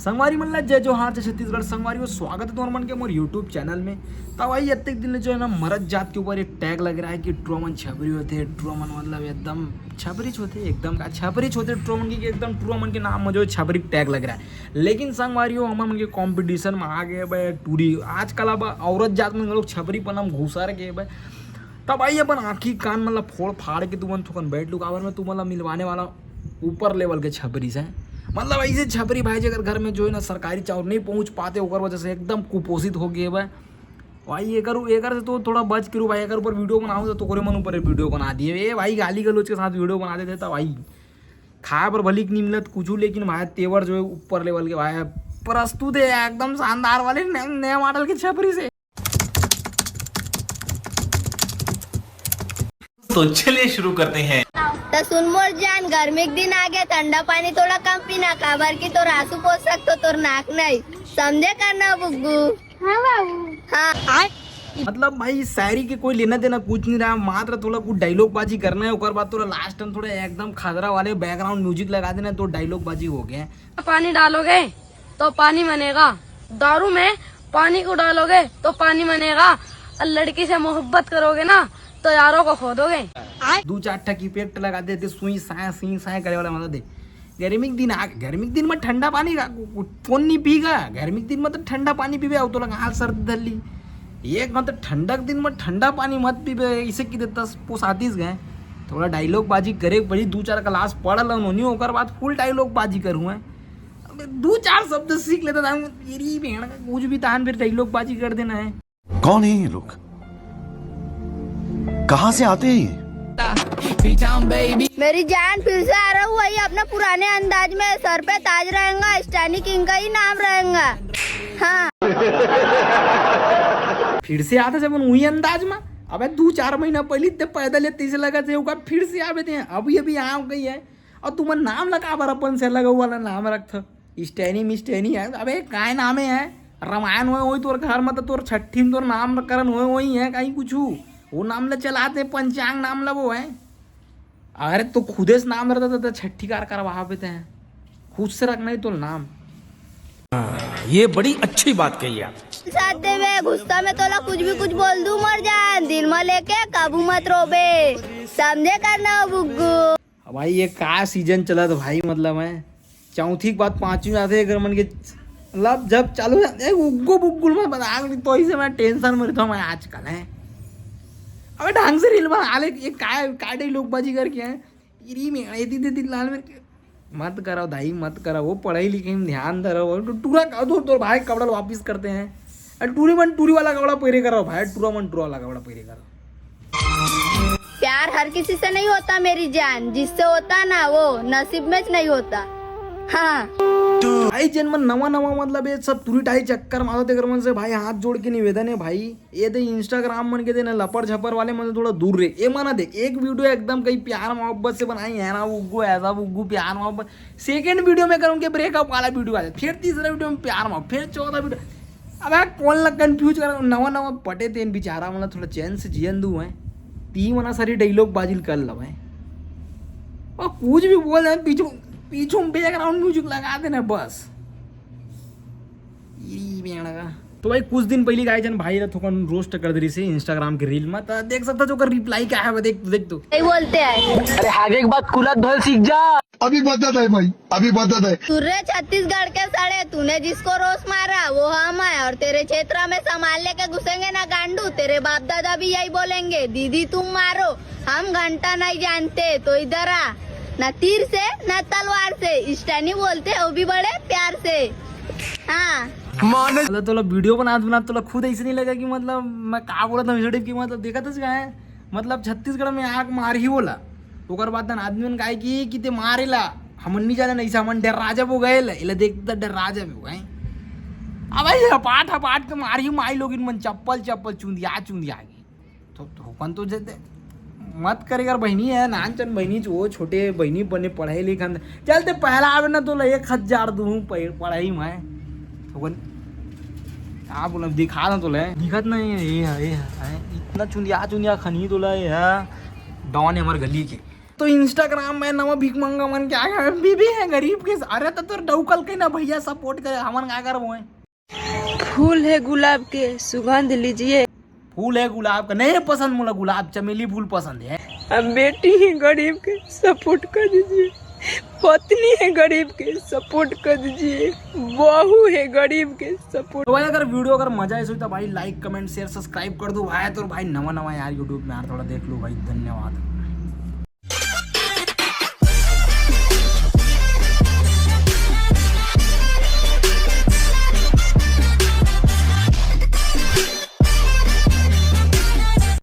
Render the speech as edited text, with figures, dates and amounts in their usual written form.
संगवारी मतलब जय जोहार जय छत्तीसगढ़ संगवारी को स्वागत है तुम्हारे मन के मोर यूट्यूब चैनल में। तो भाई इतने दिन जो है ना मरद जात के ऊपर एक टैग लग रहा है कि ट्रोमन छबरी होते हैं। ट्रोमन मतलब एकदम छबरी होते एकदम का छबरी होते ट्रोमन की एकदम ट्रोमन के नाम में जो छबरी टैग लग रहा है। लेकिन संगवारी हो हम मन के कॉम्पिटिशन में आ गए भाई टूरी आजकल अब औरत जात में लोग छबरी पन हम घुसा गए भाई। तब भाई अपन आँखी कान मतलब फोड़ फाड़ के तुमन थोकन बैठ लू काबर में तुम मतलब मिलवाने वाला ऊपर लेवल के छबरी से मतलब ऐसे छपरी भाई अगर घर में जो है ना सरकारी चाउर नहीं पहुंच पाते ओकर वजह से एकदम कुपोषित हो गए भाई एकर से तो थोड़ा बच करूँ भाई। अगर ऊपर वीडियो बनाऊँ तो तोरे मन ऊपर वीडियो बना दिए ये भाई गाली गलोच के साथ वीडियो बना देते तो भाई खाए पर भली नहीं मिलत कुछ। लेकिन भाई तेवर जो है ऊपर लेवल के भाई प्रस्तुत है एकदम शानदार वाले नए मॉडल के छपरी से। तो चलिए शुरू करते हैं। तो सुन मोर जान गर्मी के दिन आ गया ठंडा पानी थोड़ा कम पीना काबर की तो आंसू पोछ सकते तोर नाक नहीं समझे करना बुग्गू। हाँ बाबू हाँ मतलब भाई शायरी के कोई लेना देना कुछ नहीं रहा मात्र थोड़ा कुछ डायलॉग बाजी करना है और बाद थोड़ा लास्ट में थोड़ा एकदम खतरा वाले बैकग्राउंड म्यूजिक लगा देना तो डायलॉग बाजी हो गया। पानी डालोगे तो पानी बनेगा, दारू में पानी को डालोगे तो पानी बनेगा, और लड़की से मोहब्बत करोगे ना तो यारों को खो दोगे। दो चार टक इफेक्ट लगा देते सुई साए करे वाला मतलब दे। गर्मी के दिन में ठंडा पानी का कौन नहीं पीगा। गर्मी के दिन में तो ठंडा पानी पीबे तो लगा हाल सर्दी धरली एक मतलब ठंडक दिन में ठंडा पानी मत पीबे इसे की देता पोसातीस गए। थोड़ा डायलॉग बाजी करे बड़ी दो चार क्लास पढ़ लो होकर बाद फुल डायलॉग बाजी करूँ दो चार शब्द सीख लेता था मेरी भेड़ का कुछ भी तान फिर डायलॉग बाजी कर देना है। कौन है ये लोग, कहाँ से आते हैं ये? मेरी जान फिर से आ रहा हूँ वही अपने पुराने अंदाज में सर पे ताज रहेगा स्टैनी किंग का ही नाम रहेगा। हाँ फिर से आते जब वही अंदाज में अबे 2-4 महीना पहले ते पैदल तीसे लगा थे फिर से आवे थे अभी आ गई है और तुम नाम लगा बार अपन से लगा वाला नाम रख स्टैनी मिस्टैनी है। अबे काय नाम है रामायण हुए वही तोर घर में तो तोर छठी में तोर नामकरण हुए वही है कहीं कुछ वो नाम ले चलाते पंचांग नाम ला वो है। अरे तो खुदे से नाम रहता तो छठी कार करवा देते हैं खुद से रखना ही तो नाम। ये बड़ी अच्छी बात कही आप। साथे में गुस्सा में तोला कुछ भी कुछ बोल दूं मर जान दिल में लेके काबू मत रोबे समझे करना बुग्गू। भाई ये का सीजन चला तो भाई मतलब है चौथी के बाद पांचवी आते अगर मन के मतलब जब चालू उग्गो बुग्गुल में बता तो इसे मैं टेंशन में रहता हूँ मैं आजकल है। अबे ढंग से रील बना ले ये काटे लोग बाजी करके हैं इरी में एदी लाल में मत करो दाई मत करो वो पढ़ाई लिखाई में ध्यान दे रहो टूरा का दो भाई कपड़ा वापिस करते हैं अरे टूरी वाला कपड़ा पहरे करो भाई टूरा वाला कपड़ा पहरे करो। प्यार हर किसी से नहीं होता मेरी जान जिससे होता ना वो नसीब में नहीं होता। हाँ भाई जन्म नवा मतलब ये सब टूरी टाई चक्कर मारते कर मन से भाई हाथ जोड़ के निवेदन है भाई ये दे इंस्टाग्राम मन के देना लपड़ झपर वाले मन से थोड़ा दूर रहे। ये माना दे एक वीडियो एकदम कहीं प्यार मोहब्बत से बनाई है ना उग्गू ऐसा उग्गू प्यार मोहब्बत सेकंड वीडियो में कर उनके ब्रेकअप वाला वीडियो आ जाए फिर तीसरा वीडियो में प्यार मोहब्बत फिर चौथा वीडियो। अब कौन लग कंफ्यूज कर नवा पटे तेन बेचारा मतलब थोड़ा चैन से जियन दू है ती मना सारी डायलॉग बाजिल कर लो है और कुछ भी बोल रहे पीछू बैकग्राउंड म्यूजिक लगा देना बस। तो भाई कुछ दिन पहले गाय जन भाई थोकन रोस्ट कर दे रही से इंस्टाग्राम के रील में तो देख सकता जो कर रिप्लाई क्या है देख तो नहीं बोलते हैं। अरे आगे एक बात कुलत धोल सीख जा। अभी बता है भाई, अभी बता है। तुर्रे छत्तीसगढ़ के सड़े तूने जिसको रोस मारा वो हम है और तेरे क्षेत्र में संभाल लेके घुसेंगे ना गांडू तेरे बाप दादा भी यही बोलेंगे दीदी तुम मारो हम घंटा नहीं जानते तो इधर आ न तीर से न तलवार से स्टैनी बोलते वो भी बड़े प्यार से। हाँ मतलब तो वीडियो बना तो खुद ऐसे नहीं लगा कि मतलब मैं का बोला था वीडियो की मतलब देखा था क्या है मतलब छत्तीसगढ़ में आग मार ही बोला ओकर बाद आदमी गाय की ते मारेला हम नहीं जाने नहीं हमन डर राजा वो गए इला देखते डर राजा भी हो गए। अब भाई हपाट के मार ही माई लोग मन चप्पल चूंदिया गई तो अपन तो जैसे मत करेगा बहनी है नान चन बहनी वो छोटे बहनी बने पढ़ाई लिखा चलते पहला आवे ना तो 1000 दूँ पढ़ाई में तो क्या बोला दिखा ना तो दिखत नहीं है ये इतना चुंदिया खनी तो डॉन है हमारे गली के तो इंस्टाग्राम में नवा भीख मंगा मन के आ गया बीबी है गरीब के। अरे तो डौकल के ना भैया सपोर्ट करे हमन क्या करबो है। फूल है गुलाब के सुगंध लीजिए। फूल है गुलाब का नहीं पसंद, मुझे गुलाब चमेली फूल पसंद है। अब बेटी है गरीब के सपोर्ट कर दीजिए, पत्नी है गरीब के सपोर्ट कर दीजिए, बहू है गरीब के सपोर्ट। तो भाई अगर वीडियो अगर मजा आई तो भाई लाइक कमेंट शेयर सब्सक्राइब कर दो भाई। तो भाई नवा यार यूट्यूब में यार थोड़ा देख लो भाई। धन्यवाद।